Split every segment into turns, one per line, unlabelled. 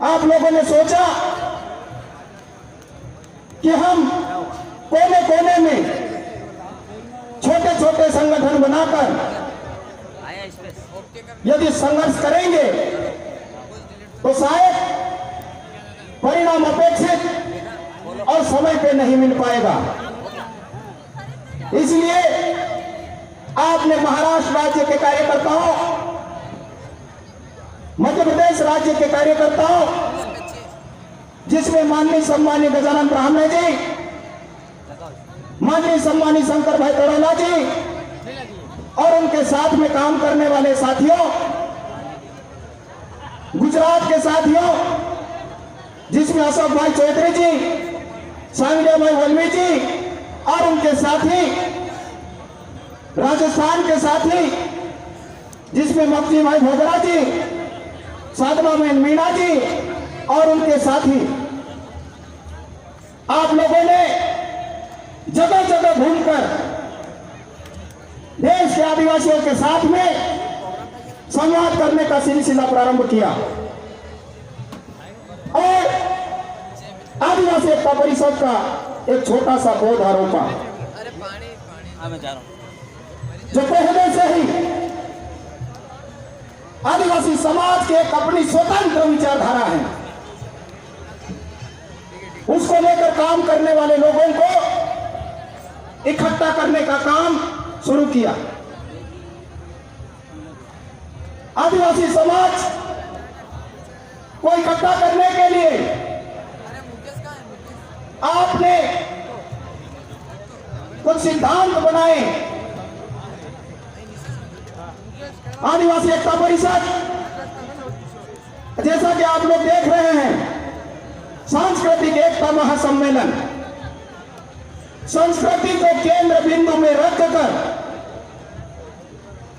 आप लोगों ने सोचा कि हम कोने कोने में छोटे छोटे संगठन बनाकर यदि संघर्ष करेंगे तो शायद परिणाम अपेक्षित और समय पे नहीं मिल पाएगा। इसलिए आपने महाराष्ट्र राज्य के कार्यकर्ताओं, मध्य प्रदेश राज्य के कार्यकर्ताओं, जिसमें माननीय सम्मानीय गजानन ब्राह्मणे जी, माननीय सम्मानीय शंकर भाई तोड़ाला जी और उनके साथ में काम करने वाले साथियों, गुजरात के साथियों, जिसमें अशोक भाई चौधरी जी, सांगडिया भाई वल्मी जी और उनके साथी, राजस्थान के साथी, जिसमें मक्खी भाई भोगरा जी, साधना बहन मीणा जी और उनके साथी, आप लोगों ने जगह जगह घूमकर देश के आदिवासियों के साथ में संवाद करने का सिलसिला प्रारंभ किया और आदिवासी एकता परिषद का एक छोटा सा पौधा रोपा, जो पहले से ही आदिवासी समाज की एक अपनी स्वतंत्र विचारधारा है। उसको लेकर काम करने वाले लोगों को इकट्ठा करने का काम शुरू किया। आदिवासी समाज को इकट्ठा करने के लिए आपने कुछ सिद्धांत बनाए। आदिवासी एकता परिषद, जैसा कि आप लोग देख रहे हैं, सांस्कृतिक एकता महासम्मेलन, संस्कृति को केंद्र बिंदु में रखकर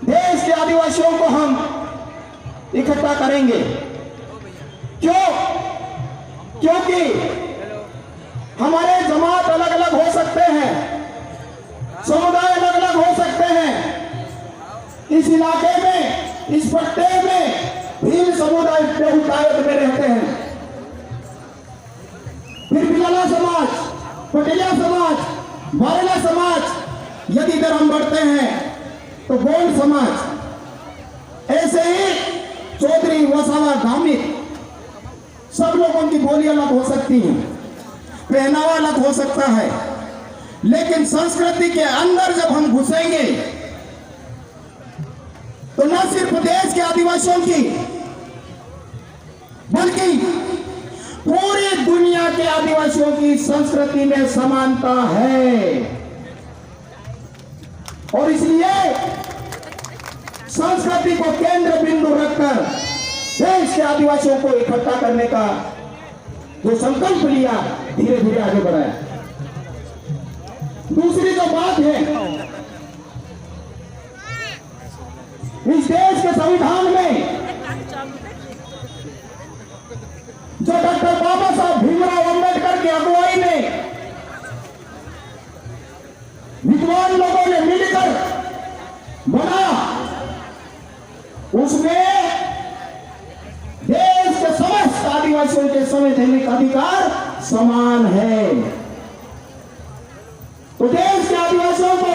देश के आदिवासियों को हम इकट्ठा करेंगे। क्यों? क्योंकि हमारे जमात अलग अलग हो सकते हैं, समुदाय अलग अलग हो सकते हैं। इस इलाके में, इस पट्टे में भील समुदाय बहुतायत में रहते हैं, फिर बिलाला समाज, पटेलिया समाज, बारेला समाज, यदि इधर हम बढ़ते हैं तो गोंड समाज, ऐसे ही चौधरी, वसावा, धामिक, सब लोगों की बोली अलग हो सकती है, पहनावा अलग हो सकता है, लेकिन संस्कृति के अंदर जब हम घुसेंगे तो न सिर्फ देश के आदिवासियों की बल्कि पूरी दुनिया के आदिवासियों की संस्कृति में समानता है। और इसलिए संस्कृति को केंद्र बिंदु रखकर देश के आदिवासियों को इकट्ठा करने का जो संकल्प लिया, धीरे धीरे आगे बढ़ाया। दूसरी जो बात है, इस देश के संविधान में जो डॉक्टर बाबा साहब भीमराव अंबेडकर की अगुवाई में विद्वान लोगों ने मिलकर बना, उसमें देश के समस्त आदिवासियों के संवैधानिक अधिकार समान है। तो देश के आदिवासियों को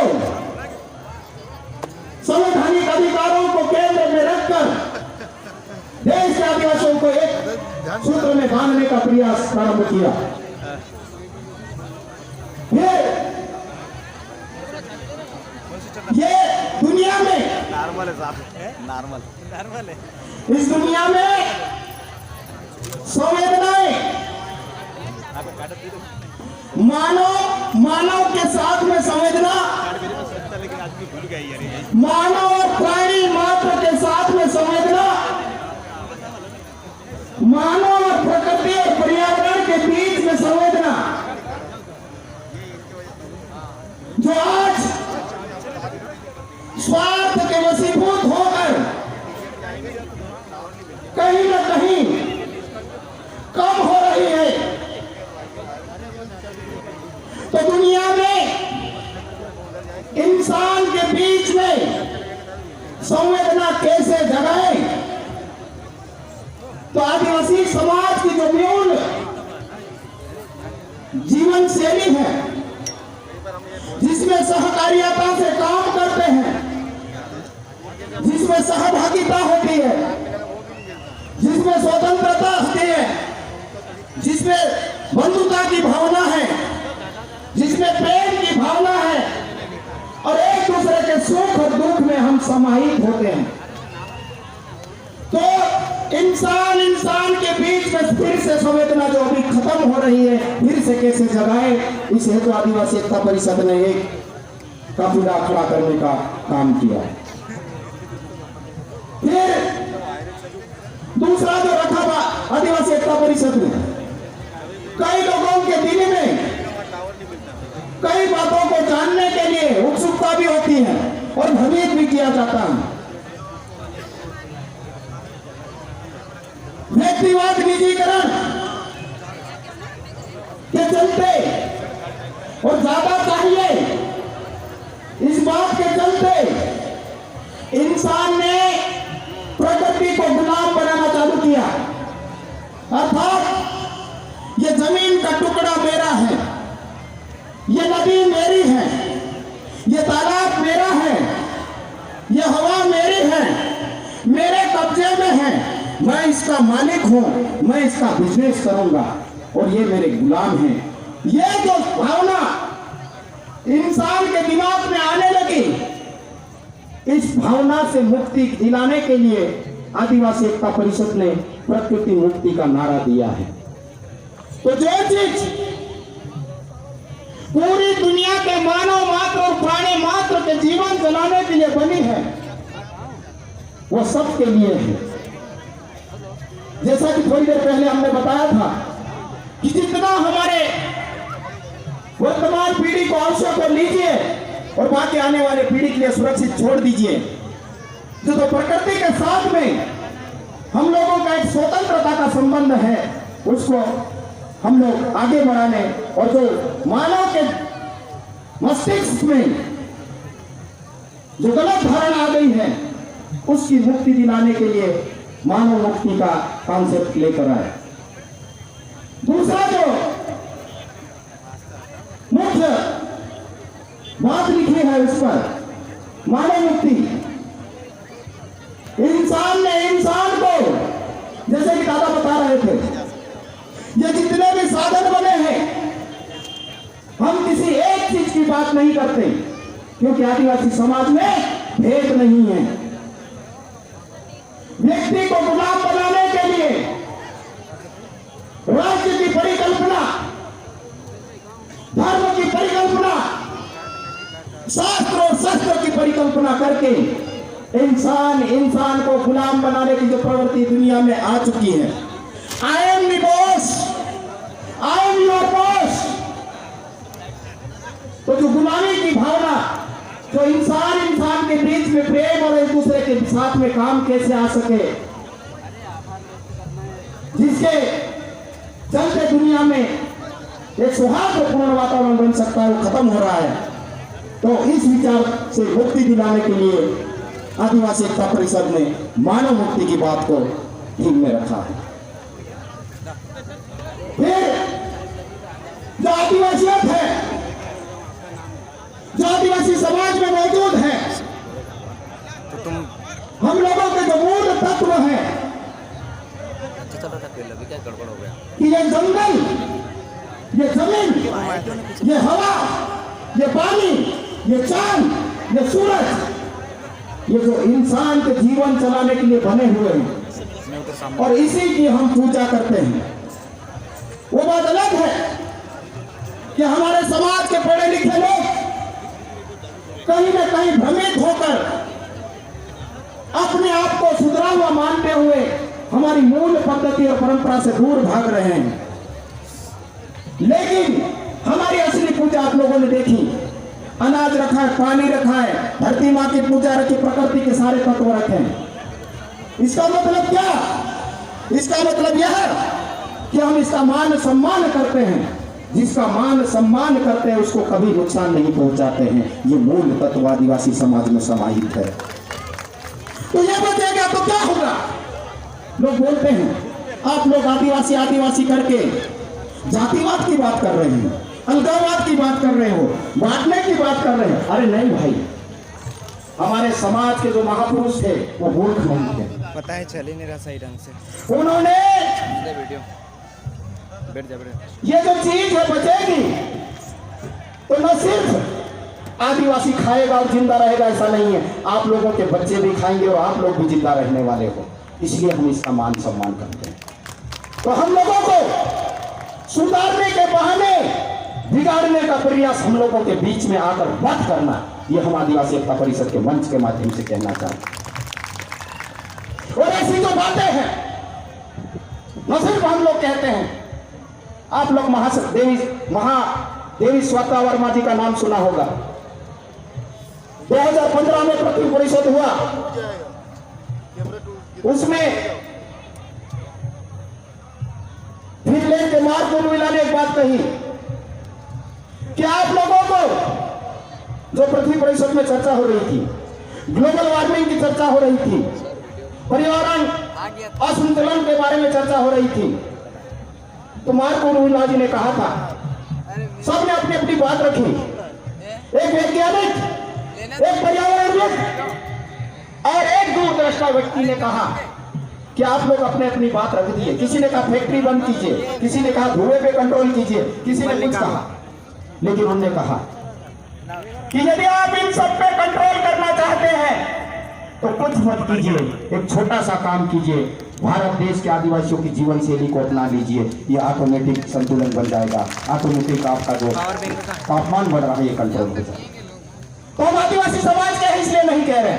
संवैधानिक अधिकारों को केंद्र में रखकर देश के आदिवासियों को एक सूत्र में बांधने का प्रयास प्रारंभ किया। ये दुनिया में नॉर्मल है, नॉर्मल है। इस दुनिया में संवेदनाएं मानव के साथ में संवेदना, मानव और प्राणी मात्र के साथ में संवेदना, मानव और प्रकृति और पर्यावरण के बीच में संवेदना, जो आज स्वार्थ के वशीभूत होकर कहीं न कहीं कम हो रही है। तो दुनिया में इंसान के बीच में संवेदना कैसे जगाए, तो आदिवासी जीवन शैली है, जिसमें सहकारिता से काम करते हैं, जिसमें सहभागिता होती है, जिसमें स्वतंत्रता होती है, जिसमें बंधुता की भावना है, जिसमें प्रेम की भावना है और एक दूसरे के सुख और दुख में हम समाहित होते हैं। तो इंसान के बीच में फिर से संवेदना जो अभी खत्म हो रही है, फिर से कैसे जगाए, इस हेतु आदिवासी एकता परिषद ने एक काफिला खड़ा करने का काम किया। फिर दूसरा जो रखा था आदिवासी एकता परिषद ने, कई लोगों के दिल में कई बातों को जानने के लिए उत्सुकता भी होती है और भ्रमित भी किया जाता है। व्यक्तिवाद निजीकरण के चलते और ज्यादा चाहिए, इस बात के चलते इंसान ने प्रकृति को गुलाम बनाना चालू किया। अर्थात ये जमीन का टुकड़ा मेरा है, ये नदी मेरी है, ये तालाब मेरा है, ये हवा मेरी है, मेरे कब्जे में है, मैं इसका मालिक हूं, मैं इसका बिजनेस करूंगा और ये मेरे गुलाम हैं। ये जो भावना इंसान के दिमाग में आने लगी, इस भावना से मुक्ति दिलाने के लिए आदिवासी एकता परिषद ने प्रकृति मुक्ति का नारा दिया है। तो जो चीज पूरी दुनिया के मानव मात्र और प्राणी मात्र के जीवन चलाने के लिए बनी है, वो सबके लिए है। जैसा कि थोड़ी देर पहले हमने बताया था कि जितना हमारे वर्तमान पीढ़ी को आवश्यक हो लीजिए और बाकी आने वाले पीढ़ी के लिए सुरक्षित छोड़ दीजिए। जो तो प्रकृति के साथ में हम लोगों का एक स्वतंत्रता का संबंध है, उसको हम लोग आगे बढ़ाने और जो मानव के मस्तिष्क में जो गलत धारणा आ गई है, उसकी मुक्ति दिलाने के लिए मानव मुक्ति का कॉन्सेप्ट लेकर आए। दूसरा जो मुख्य बात लिखी है उस पर मानव मुक्ति, इंसान ने इंसान को, जैसे कि दादा बता रहे थे, ये जितने भी साधन बने हैं, हम किसी एक चीज की बात नहीं करते, क्योंकि आदिवासी समाज में भेद नहीं है। व्यक्ति को गुलाम बनाने के लिए राज्य की परिकल्पना, धर्म की परिकल्पना, शास्त्र और शस्त्र की परिकल्पना करके इंसान को गुलाम बनाने की जो प्रवृत्ति दुनिया में आ चुकी है। I am the boss, I am your boss. तो जो गुलामी की भावना, जो इंसान के बीच में प्रेम और एक दूसरे के साथ में काम कैसे आ सके, जिसके चलते दुनिया में एक सौहार्दपूर्ण वातावरण बन सकता है, वो खत्म हो रहा है। तो इस विचार से मुक्ति दिलाने के लिए आदिवासी एकता परिषद ने मानव मुक्ति की बात को ध्यान में रखा है। फिर जो आदिवासियत है, जो आदिवासी समाज में मौजूद है,
तो तुम
हम लोगों के जो मूल तत्व है
क्या गड़बड़ हो गया
कि ये जंगल, ये जमीन, ये हवा, ये पानी, ये चांद, ये सूरज, ये जो इंसान के जीवन चलाने के लिए बने हुए हैं और इसी की हम पूजा करते हैं। वो बात अलग है कि हमारे समाज के पढ़े लिखे लोग कहीं न कहीं भ्रमित होकर अपने आप को सुधरा हुआ मानते हुए हमारी मूल पद्धति और परंपरा से दूर भाग रहे हैं। लेकिन हमारी असली पूजा आप लोगों ने देखी, अनाज रखा है, पानी रखा है, धरती माँ की पूजा रखी, प्रकृति के सारे तत्व रखे हैं। इसका मतलब क्या? इसका मतलब यह कि हम इसका मान सम्मान करते हैं। जिसका मान सम्मान करते हैं उसको कभी नुकसान नहीं पहुंचाते हैं। ये मूल तत्व आदिवासी समाज में समाहित है। तो यह बचेगा तो क्या होगा? लोग बोलते हैं आप लोग आदिवासी आदिवासी करके जातिवाद की बात कर रहे हैं। अलगाववाद की बात कर रहे हो, बांटने की बात कर रहे हो। अरे नहीं भाई, हमारे समाज के जो महापुरुष थे वो मूर्ख नहीं थे।
पता है चल ही नहीं रहा सही ढंग से
उन्होंने
वीडियो बैठ जा
ये जो चीज है बचेगी तो न सिर्फ आदिवासी खाएगा और जिंदा रहेगा ऐसा नहीं है, आप लोगों के बच्चे भी खाएंगे और आप लोग भी जिंदा रहने वाले हो। इसलिए हम इसका मान सम्मान करते हैं। तो हम लोगों को सुधारने के बहाने बिगाड़ने का प्रयास हम लोगों के बीच में आकर मत करना, ये हम आदिवासी एकता परिषद के मंच के माध्यम से कहना चाहते हैं। और ऐसी जो बातें हैं न सिर्फ हम लोग कहते हैं, आप लोग महादेवी स्वाता वर्मा जी का नाम सुना होगा। 2015 में पृथ्वी परिषद हुआ, उसमें फिनलैंड के मार्को रुबिला ने एक बात कही कि आप लोगों को जो पृथ्वी परिषद में चर्चा हो रही थी, ग्लोबल वार्मिंग की चर्चा हो रही थी, पर्यावरण असंतुलन के बारे में चर्चा हो रही थी, तो मार्को रुबिला जी ने कहा था, सबने अपनी अपनी बात रखी, एक वैज्ञानिक, एक पर्यावरणविद और एक दूरदर्शिता व्यक्ति ने कहा कि आप लोग अपने अपनी बात रख दिए। किसी ने कहा फैक्ट्री बंद कीजिए, किसी ने कहा धुएं पे कंट्रोल कीजिए, किसी ने कुछ कहा, लेकिन उन्होंने कहा कि यदि आप इन सब पे कंट्रोल करना चाहते हैं तो कुछ मत कीजिए, एक छोटा सा काम कीजिए, भारत देश के आदिवासियों की जीवन शैली को अपना लीजिए, ये ऑटोमेटिक संतुलन बन जाएगा, ऑटोमेटिक आपका जो तापमान बढ़ रहा है ये कंट्रोल हो जाएगा। तो हम आदिवासी समाज के इसलिए नहीं कह रहे,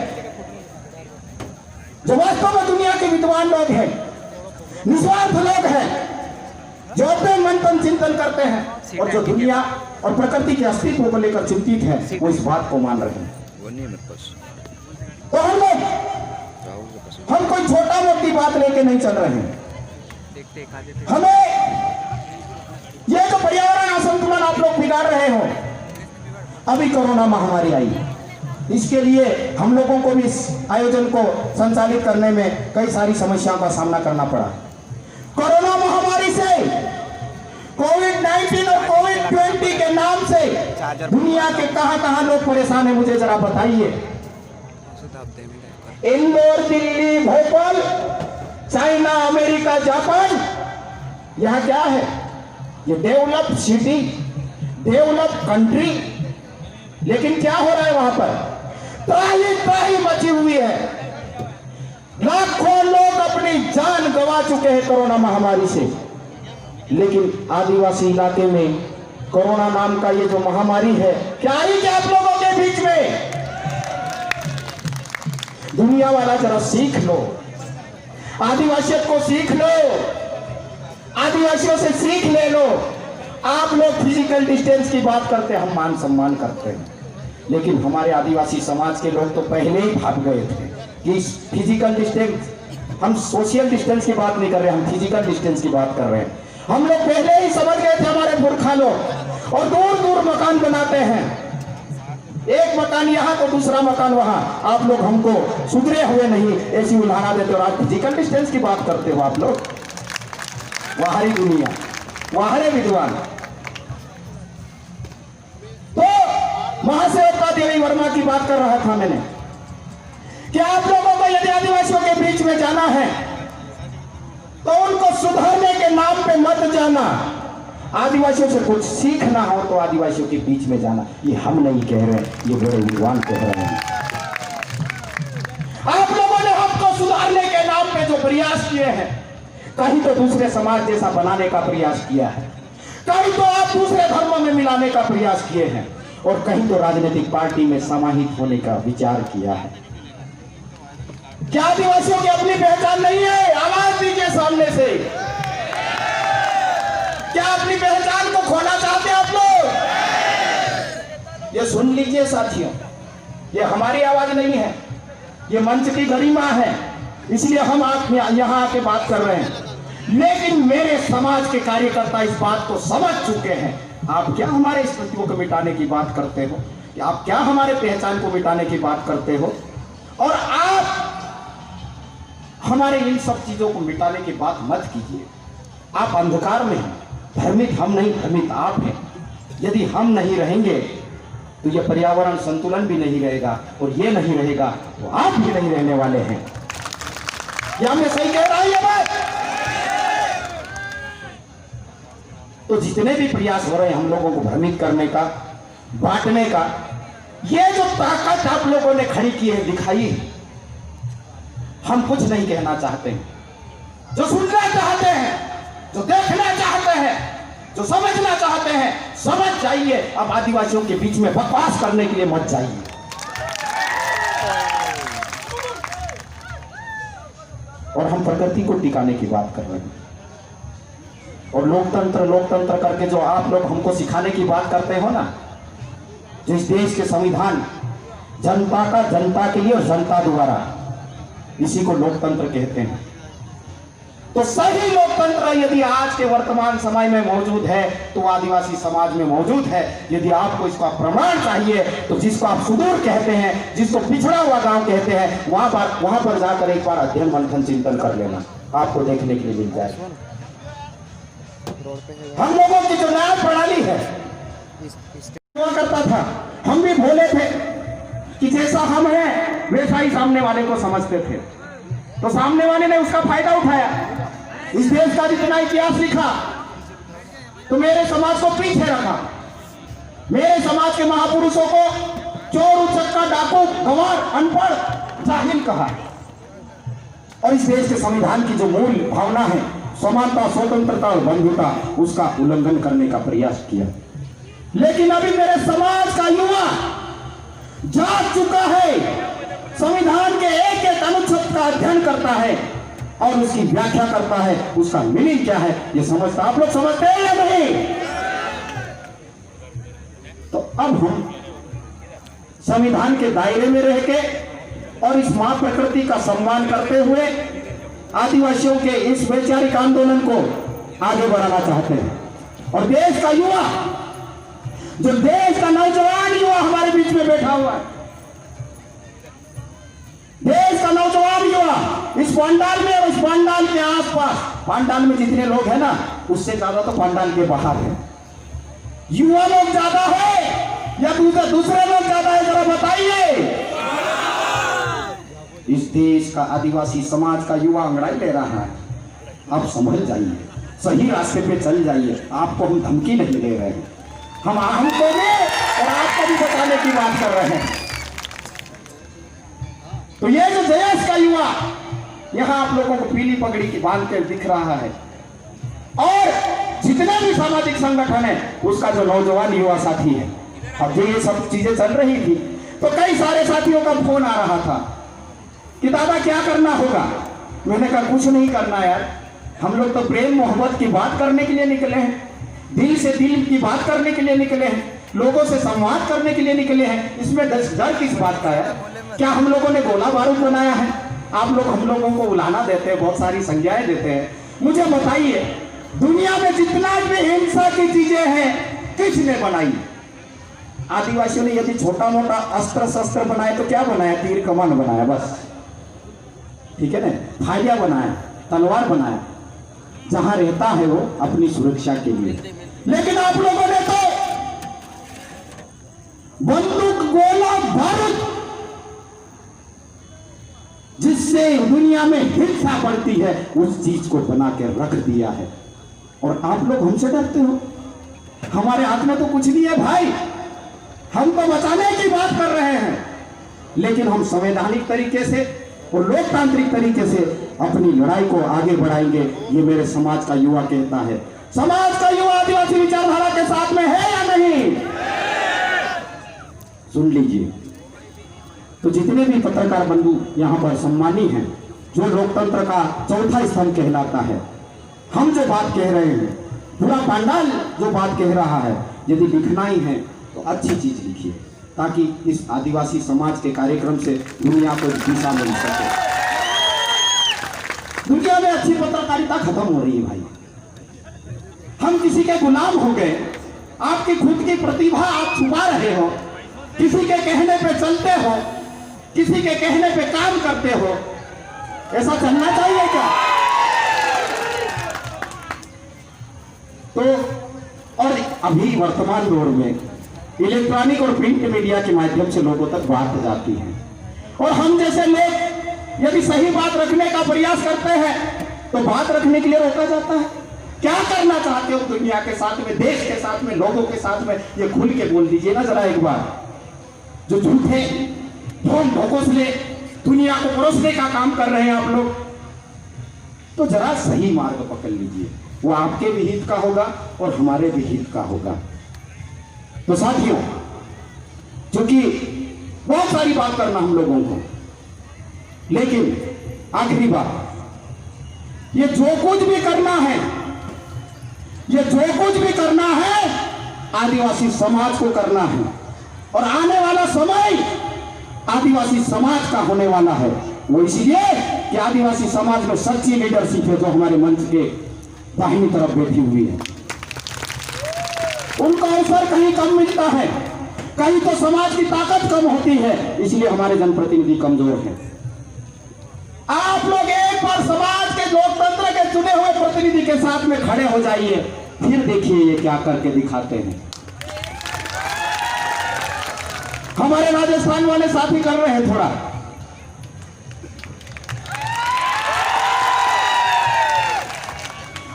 जो वास्तव में दुनिया के विद्वान लोग हैं, निस्वार्थ लोग हैं, जो अपने मंथन चिंतन करते हैं और जो दुनिया और प्रकृति के अस्तित्व को लेकर चिंतित हैं, वो इस बात को मान रहे हैं। तो हम कोई छोटा मोटी बात लेके नहीं चल रहे हैं। हमें ये जो पर्यावरण असंतुलन आप लोग बिगाड़ रहे हो, अभी कोरोना महामारी आई, इसके लिए हम लोगों को भी इस आयोजन को संचालित करने में कई सारी समस्याओं का सामना करना पड़ा। कोरोना महामारी से, कोविड-19 और कोविड-20 के नाम से दुनिया के कहां लोग परेशान है, मुझे जरा बताइए। Indore, Delhi, Bhopal, China, America, Japan, यहां क्या है? ये डेवलप्ड सिटी, डेवलप्ड कंट्री, लेकिन क्या हो रहा है वहां पर? त्राही मची हुई है। लाखों लोग अपनी जान गंवा चुके हैं कोरोना महामारी से, लेकिन आदिवासी इलाके में कोरोना नाम का ये जो महामारी है, क्या आई क्या आप लोगों के बीच में? दुनिया वाला जरा सीख लो, आदिवासियों को सीख लो, आदिवासियों से सीख ले लो। आप लोग फिजिकल डिस्टेंस की बात करते हैं, हम मान सम्मान करते हैं, लेकिन हमारे आदिवासी समाज के लोग तो पहले ही भाग गए थे कि फिजिकल डिस्टेंस, हम सोशल डिस्टेंस की बात नहीं कर रहे, हम फिजिकल डिस्टेंस की बात कर रहे हैं। हम लोग पहले ही समझ गए थे, हमारे पुरखा लोग, और दूर दूर मकान बनाते हैं, एक मकान यहाँ तो दूसरा मकान वहां। आप लोग हमको सुधरे हुए नहीं ऐसी उदाहरण देते हो, आज फिजिकल डिस्टेंस की बात करते हो आप लोग। बाहरी दुनिया, बाहरी विद्वान। तो महासेवका देवी वर्मा की बात कर रहा था मैंने कि आप लोगों को यदि आदिवासियों के बीच में जाना है तो उनको सुधारने के नाम पे मत जाना, आदिवासियों से कुछ सीखना हो तो आदिवासियों के बीच में जाना। ये हम नहीं कह रहे, ये बड़े विद्वान कह रहे हैं। आप लोगों ने हमको सुधारने के नाम पे जो प्रयास किए हैं, कहीं तो दूसरे समाज जैसा बनाने का प्रयास किया है, कहीं तो आप दूसरे धर्मों में मिलाने का प्रयास किए हैं, और कहीं तो राजनीतिक पार्टी में समाहित होने का विचार किया है। क्या आदिवासियों की अपनी पहचान नहीं है? आवाज दीजिए सामने से। क्या अपनी पहचान को खोना चाहते हैं आप लोग? ये सुन लीजिए साथियों, ये हमारी आवाज नहीं है, ये मंच की गरिमा है, इसलिए हम आप यहां आके बात कर रहे हैं। लेकिन मेरे समाज के कार्यकर्ता इस बात को समझ चुके हैं। आप क्या हमारे स्मृतियों को मिटाने की बात करते हो, कि आप क्या हमारे पहचान को मिटाने की बात करते हो, और आप हमारे इन सब चीजों को मिटाने की बात मत कीजिए। आप अंधकार में हैं, भ्रमित हम नहीं, भ्रमित आप हैं। यदि हम नहीं रहेंगे तो यह पर्यावरण संतुलन भी नहीं रहेगा, और ये नहीं रहेगा तो आप भी नहीं रहने वाले हैं। क्या मैं सही कह रहा हूं ये बात? तो जितने भी प्रयास हो रहे हैं हम लोगों को भ्रमित करने का, बांटने का, ये जो ताकत आप लोगों ने खड़ी की है, दिखाई है, हम कुछ नहीं कहना चाहते हैं। जो सुनना चाहते हैं, जो देखना चाहते हैं, जो समझना चाहते हैं, समझ जाइए। अब आदिवासियों के बीच में बकवास करने के लिए मत जाइए। और हम प्रकृति को टिकाने की बात कर रहे हैं, और लोकतंत्र लोकतंत्र करके जो आप लोग हमको सिखाने की बात करते हो ना, जिस देश के संविधान जनता का, जनता के लिए और जनता द्वारा, इसी को लोकतंत्र कहते हैं। तो सही लोकतंत्र यदि आज के वर्तमान समय में मौजूद है तो आदिवासी समाज में मौजूद है। यदि आपको इसका प्रमाण चाहिए तो जिसको आप सुदूर कहते हैं, जिसको पिछड़ा हुआ गांव कहते हैं, वहां पर जाकर एक बार अध्ययन मंथन चिंतन कर लेना, आपको देखने के लिए मिल जाएगा। हम लोगों की जो न्याय प्रणाली है हुआ करता था, हम भी भोले थे कि जैसा हम हैं वैसा ही सामने वाले को समझते थे, तो सामने वाले ने उसका फायदा उठाया। इस देश का जितना इतिहास लिखा तो मेरे समाज को पीछे रखा, मेरे समाज के महापुरुषों को चोर, उचक्का, डाकू, गंवार, अनपढ़, जाहिल कहा, और इस देश के संविधान की जो मूल भावना है, समानता, स्वतंत्रता और बंधुता, उसका उल्लंघन करने का प्रयास किया। लेकिन अभी मेरे समाज का युवा जाग चुका है, संविधान के एक एक अनुच्छेद का अध्ययन करता है और उसकी व्याख्या करता है, उसका मीनिंग क्या है ये समझता। आप लोग समझते हैं या नहीं? तो अब हम संविधान के दायरे में रह के और इस मां प्रकृति का सम्मान करते हुए आदिवासियों के इस वैचारिक आंदोलन को आगे बढ़ाना चाहते हैं। और देश का युवा, जो देश का नौजवान युवा हमारे बीच में बैठा हुआ है, देश का नौजवान युवा इस पंडाल में और इस पंडाल के आसपास, पंडाल में जितने लोग हैं ना, उससे ज्यादा तो पंडाल के बाहर है। युवा लोग ज्यादा है या दूसरे लोग ज्यादा है, जरा बताइए। इस देश का आदिवासी समाज का युवा अंगड़ाई ले रहा है। आप समझ जाइए, सही रास्ते पे चल जाइए। आपको हम धमकी नहीं दे रहे हैं, हम हमको भी और आपको भी बताने की बात कर रहे हैं। तो ये जो देश का युवा यहां आप लोगों को पीली पगड़ी की बांध कर दिख रहा है, और जितने भी सामाजिक संगठन है उसका जो नौजवान युवा साथी है, अब जो ये सब चीजें चल रही थी तो कई सारे साथियों का फोन आ रहा था कि दादा क्या करना होगा। मैंने कहा कुछ नहीं करना यार, हम लोग तो प्रेम मोहब्बत की बात करने के लिए निकले हैं, दिल से दिल की बात करने के लिए निकले हैं, लोगों से संवाद करने के लिए निकले हैं। इसमें डर किस बात का है? क्या हम लोगों ने गोला बारूद बनाया है? आप लोग हम लोगों को उलाना देते हैं, बहुत सारी संज्ञाएं देते हैं। मुझे बताइए, दुनिया में जितना भी हिंसा की चीजें हैं किसने बनाई? आदिवासियों ने यदि छोटा मोटा अस्त्र शस्त्र बनाए तो क्या बनाया? तीर कमान बनाया, बस, ठीक है ना। फायदा बनाया, तलवार बनाया, जहां रहता है वो अपनी सुरक्षा के लिए। लेकिन आप लोगों ने तो बंदूक, गोला बारूद, जिससे दुनिया में हिंसा बढ़ती है, उस चीज को बना के रख दिया है। और आप लोग हमसे डरते हो? हमारे हाथ में तो कुछ नहीं है भाई, हम तो बचाने की बात कर रहे हैं। लेकिन हम संवैधानिक तरीके से और लोकतांत्रिक तरीके से अपनी लड़ाई को आगे बढ़ाएंगे, ये मेरे समाज का युवा कहता है। समाज का युवा आदिवासी विचारधारा के साथ में है या नहीं? सुन लीजिए। तो जितने भी पत्रकार बंधु यहाँ पर सम्मानी हैं, जो लोकतंत्र का चौथा स्तंभ कहलाता है, हम जो बात कह रहे हैं, पूरा पंडाल जो बात कह रहा है, यदि लिखना ही है तो अच्छी चीज लिखिए, ताकि इस आदिवासी समाज के कार्यक्रम से दुनिया को दिशा मिल सके। दुनिया में अच्छी पत्रकारिता खत्म हो रही है भाई, हम किसी के गुलाम हो गए। आपकी खुद की प्रतिभा आप छुपा रहे हो, किसी के कहने पे चलते हो, किसी के कहने पे काम करते हो। ऐसा चलना चाहिए क्या? तो और अभी वर्तमान दौर में इलेक्ट्रॉनिक और प्रिंट मीडिया के माध्यम से लोगों तक बात जाती है, और हम जैसे लोग यदि सही बात रखने का प्रयास करते हैं तो बात रखने के लिए रोका जाता है। क्या करना चाहते हो दुनिया के साथ में, देश के साथ में, लोगों के साथ में, ये खुल के बोल दीजिए ना जरा एक बार। जो झूठे ढोंग ढोकोसले दुनिया को परोसने का काम कर रहे हैं आप लोग, तो जरा सही मार्ग पकड़ लीजिए, वो आपके भी हित का होगा और हमारे भी हित का होगा। तो साथियों, क्योंकि बहुत सारी बात करना हम लोगों को, लेकिन आखिरी बात, ये जो कुछ भी करना है, ये जो कुछ भी करना है आदिवासी समाज को करना है, और आने वाला समय आदिवासी समाज का होने वाला है। वो इसलिए कि आदिवासी समाज में सच्ची लीडरशिप है, जो हमारे मंच के दाहिनी तरफ बैठी हुई है। उनका अवसर कहीं कम मिलता है, कहीं तो समाज की ताकत कम होती है, इसलिए हमारे जनप्रतिनिधि कमजोर हैं। आप लोग एक बार समाज के लोकतंत्र के चुने हुए प्रतिनिधि के साथ में खड़े हो जाइए, फिर देखिए ये क्या करके दिखाते हैं। हमारे राजस्थान वाले साथी कर रहे हैं थोड़ा,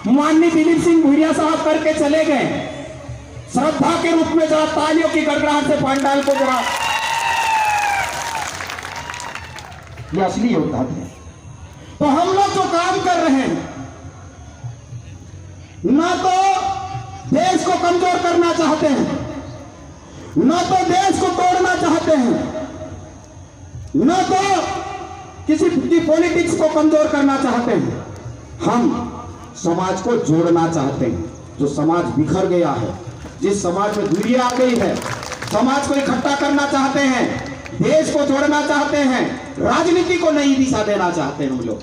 माननीय दिलीप सिंह भूरिया साहब करके चले गए, श्रद्धा के रूप में जरा तालियों की गड़गड़ाहट से पंडाल को जरा, ये असली योद्धा थे। तो हम लोग जो काम कर रहे हैं, ना तो देश को कमजोर करना चाहते हैं, ना तो देश को तोड़ना चाहते हैं, ना तो किसी की पॉलिटिक्स को कमजोर करना चाहते हैं। हम समाज को जोड़ना चाहते हैं। जो समाज बिखर गया है, जिस समाज में दूरी आ गई है, समाज को इकट्ठा करना चाहते हैं, देश को जोड़ना चाहते हैं, राजनीति को नई दिशा देना चाहते हैं। हम लोग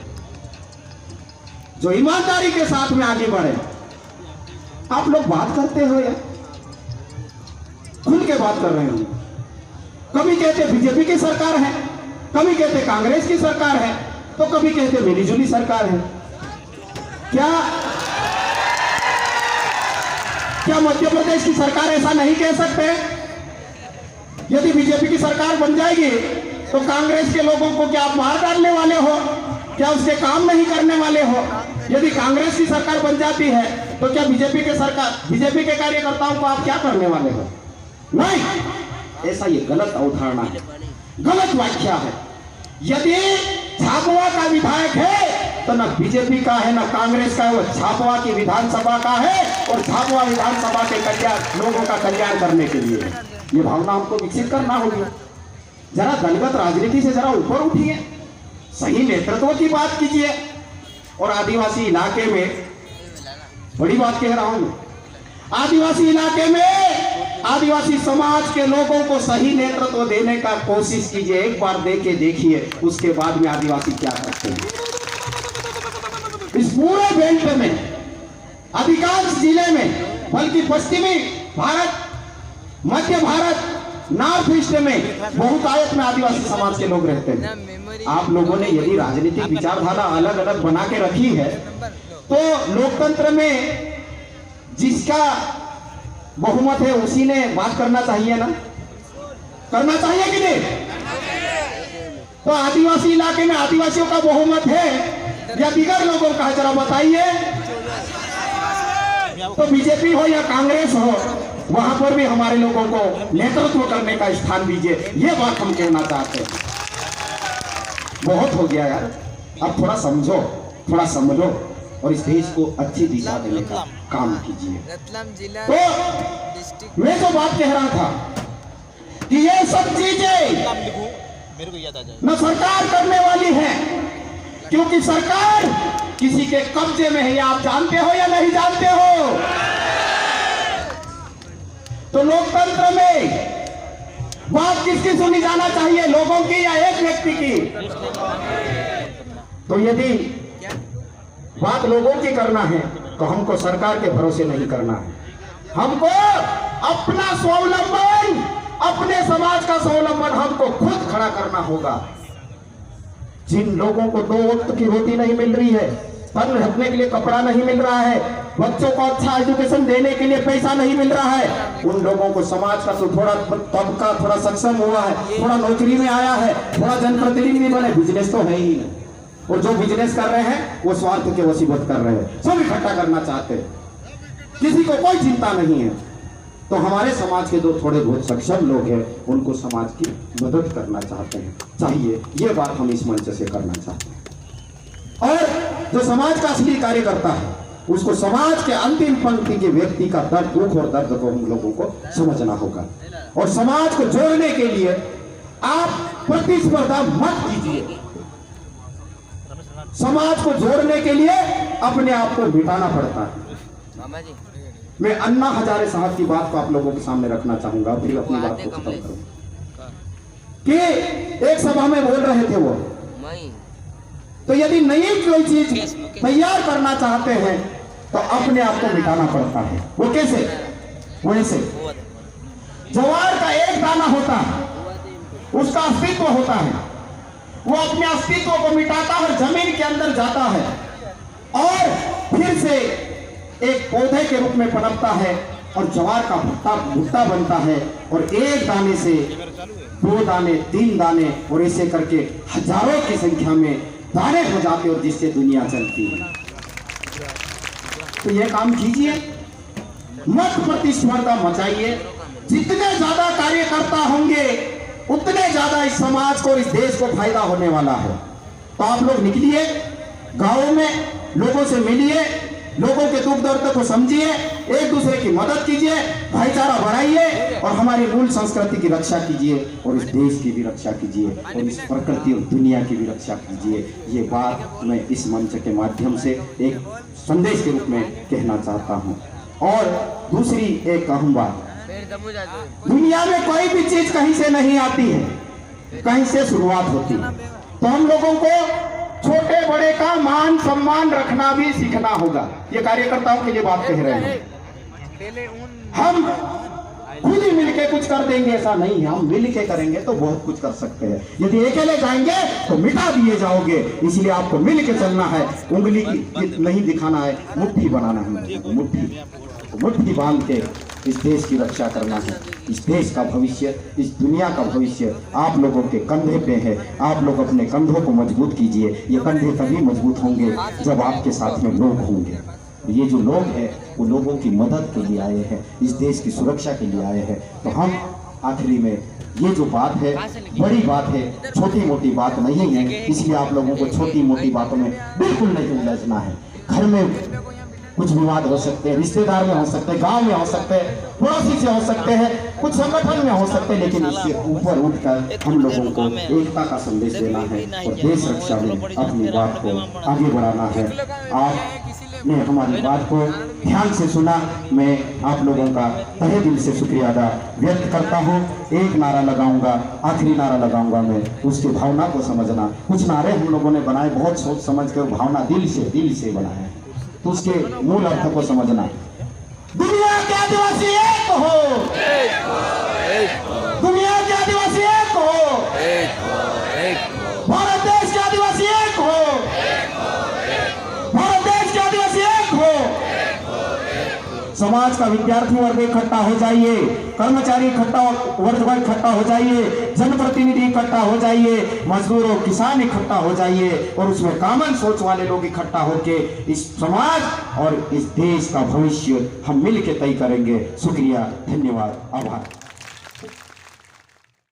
जो ईमानदारी के साथ में आगे बढ़े। आप लोग बात करते हो या खुल के बात कर रहे हो? कभी कहते बीजेपी की सरकार है, कभी कहते कांग्रेस की सरकार है, तो कभी कहते मिलीजुली सरकार है। क्या मध्य प्रदेश की सरकार ऐसा नहीं कह सकते? यदि बीजेपी की सरकार बन जाएगी तो कांग्रेस के लोगों को क्या आप मार डालने वाले हो? क्या उसके काम नहीं करने वाले हो? यदि कांग्रेस की सरकार बन जाती है तो क्या बीजेपी के कार्यकर्ताओं को आप क्या करने वाले हो? नहीं, ऐसा ये गलत अवधारणा है, गलत व्याख्या है। यदि झाबुआ का विधायक है तो न बीजेपी का है न कांग्रेस का है, वो झाबुआ की विधानसभा का है, और झाबुआ विधानसभा के कल्याण, लोगों का कल्याण करने के लिए है। ये भावना हमको विकसित करना होगी। जरा दलगत राजनीति से जरा ऊपर उठिए, सही नेतृत्व की बात कीजिए। और आदिवासी इलाके में बड़ी बात कह रहा हूं मैं, आदिवासी इलाके में आदिवासी समाज के लोगों को सही नेतृत्व देने का कोशिश कीजिए। एक बार देके देखिए, उसके बाद में आदिवासी क्या करते हैं। इस पूरे बेल्ट में, अधिकांश जिले में, बल्कि पश्चिमी भारत, मध्य भारत, नॉर्थ ईस्ट में बहुतायत में आदिवासी समाज के लोग रहते हैं। आप लोगों ने यदि राजनीतिक विचारधारा अलग अलग बना के रखी है, तो लोकतंत्र में जिसका बहुमत है उसी ने बात करना चाहिए ना, करना चाहिए कि नहीं? तो आदिवासी इलाके में आदिवासियों का बहुमत है या दिगर लोगों का, जरा बताइए। तो बीजेपी हो या कांग्रेस हो, वहां पर भी हमारे लोगों को नेतृत्व करने का स्थान दीजिए। ये बात हम कहना चाहते हैं। बहुत हो गया यार, अब थोड़ा समझो, थोड़ा समझो और इस देश को अच्छी दिशा देने का काम कीजिए। तो मैं तो बात कह रहा था कि ये सब चीजें न सरकार करने वाली है, क्योंकि सरकार किसी के कब्जे में है। ये आप जानते हो या नहीं जानते हो? तो लोकतंत्र में बात किसकी सुनी जाना चाहिए, लोगों की या एक व्यक्ति की? तो यदि बात लोगों की करना है तो हमको सरकार के भरोसे नहीं करना है। हमको अपना स्वावलंबन, अपने समाज का स्वावलंबन हमको खुद खड़ा करना होगा। जिन लोगों को 2 वक्त की रोटी नहीं मिल रही है, तन ढकने के लिए कपड़ा नहीं मिल रहा है, बच्चों को अच्छा एजुकेशन देने के लिए पैसा नहीं मिल रहा है, उन लोगों को समाज का तो थोड़ा तबका थोड़ा सक्षम हुआ है, थोड़ा नौकरी में आया है, थोड़ा जनप्रतिनिधि बने, बिजनेस तो है ही नहीं। और जो बिजनेस कर रहे हैं वो स्वार्थ के वसीबत कर रहे हैं, सब इकट्ठा करना चाहते हैं, किसी को कोई चिंता नहीं है। तो हमारे समाज के जो थोड़े बहुत सक्षम लोग हैं उनको समाज की मदद करना चाहते हैं, चाहिए, ये बात हम इस मंच से करना चाहते हैं। और जो समाज का असली कार्य करता है उसको समाज के अंतिम पंक्ति के व्यक्ति का दर्द, दुख और दर्द को हम लोगों को समझना होगा। और समाज को जोड़ने के लिए आप प्रतिस्पर्धा मत कीजिए, समाज को जोड़ने के लिए अपने आप को मिटाना पड़ता है। मैं अन्ना हजारे साहब की बात को आप लोगों के सामने रखना चाहूंगा, फिर अपनी बात को खत्म करूंगा। कि एक सभा में बोल रहे थे वो, तो यदि नई कोई चीज तैयार करना चाहते हैं तो अपने आप को मिटाना पड़ता है। वो कैसे? वैसे ज्वार का एक दाना होता है, उसका अस्तित्व होता है, वो अपने अस्तित्व को मिटाता है और जमीन के अंदर जाता है और फिर से एक पौधे के रूप में पनपता है और ज्वार का भुट्टा बनता है और एक दाने से 2 दाने 3 दाने और ऐसे करके हजारों की संख्या में दाने हो जाते और जिससे दुनिया चलती है। तो ये काम कीजिए, मत प्रतिस्पर्धा मचाइए। जितने ज्यादा कार्यकर्ता होंगे उतने ज्यादा इस समाज को, इस देश को फायदा होने वाला है। तो आप लोग निकलिए, गांवों में लोगों से मिलिए, लोगों के दुख दर्द को समझिए, एक दूसरे की मदद कीजिए, भाईचारा बढ़ाइए और हमारी मूल संस्कृति की रक्षा कीजिए और इस देश की भी रक्षा कीजिए और इस प्रकृति और दुनिया की भी रक्षा कीजिए। ये बात मैं इस मंच के माध्यम से एक संदेश के रूप में कहना चाहता हूँ। और दूसरी एक अहम बात, दुनिया में कोई भी चीज कहीं से नहीं आती है, कहीं से शुरुआत होती है। तो हम लोगों को छोटे बड़े का मान सम्मान रखना भी सीखना होगा। ये कार्यकर्ताओं के लिए बात कह रहे हैं। हम खुद ही मिलके कुछ कर देंगे ऐसा नहीं है, हम मिलके करेंगे तो बहुत कुछ कर सकते हैं। यदि अकेले जाएंगे तो मिटा दिए जाओगे, इसलिए आपको मिलके चलना है, उंगली की नहीं दिखाना है, मुट्ठी बनाना है, मुट्ठी बांध के इस देश की रक्षा करना है। इस देश का भविष्य, इस दुनिया का भविष्य आप लोगों के कंधे पे है। आप लोग अपने कंधों को मजबूत कीजिए। ये कंधे तभी मजबूत होंगे जब आपके साथ में लोग होंगे। ये जो लोग हैं वो लोगों की मदद के लिए आए हैं, इस देश की सुरक्षा के लिए आए हैं। तो हम आखिरी में ये जो बात है बड़ी बात है, छोटी मोटी बात नहीं है, इसलिए आप लोगों को छोटी मोटी बातों में बिल्कुल नहीं उलझना है। घर में कुछ विवाद हो सकते हैं, रिश्तेदार में हो सकते हैं, गांव में हो सकते हैं, पड़ोसी से हो सकते हैं, कुछ संगठन में हो सकते हैं, लेकिन इससे ऊपर उठकर हम लोगों को एकता का संदेश देना है और देश रक्षा में अपनी बात को आगे बढ़ाना है। आपने हमारी बात को ध्यान से सुना, मैं आप लोगों का तहे दिल से शुक्रिया अदा व्यक्त करता हूँ। एक नारा लगाऊंगा, आखिरी नारा लगाऊंगा मैं, उसकी भावना को समझना। कुछ नारे हम लोगों ने बनाए बहुत सोच समझ कर, भावना दिल से बनाए, तो उसके मूल अर्थ को समझना। दुनिया के आदिवासी एक हो, दुनिया के आदिवासी एक हो, भारत देश के आदिवासी एक हो, भारत देश के आदिवासी एक हो। समाज का विद्यार्थी वर्ग इकट्ठा हो जाइए, कर्मचारी इकट्ठा वर्ग इकट्ठा हो जाइए, जनप्रतिनिधि इकट्ठा हो जाइए, मजदूर और किसान इकट्ठा हो जाइए और उसमें कॉमन सोच वाले लोग इकट्ठा होके इस समाज और इस देश का भविष्य हम मिलकर तय करेंगे। शुक्रिया, धन्यवाद, आभार।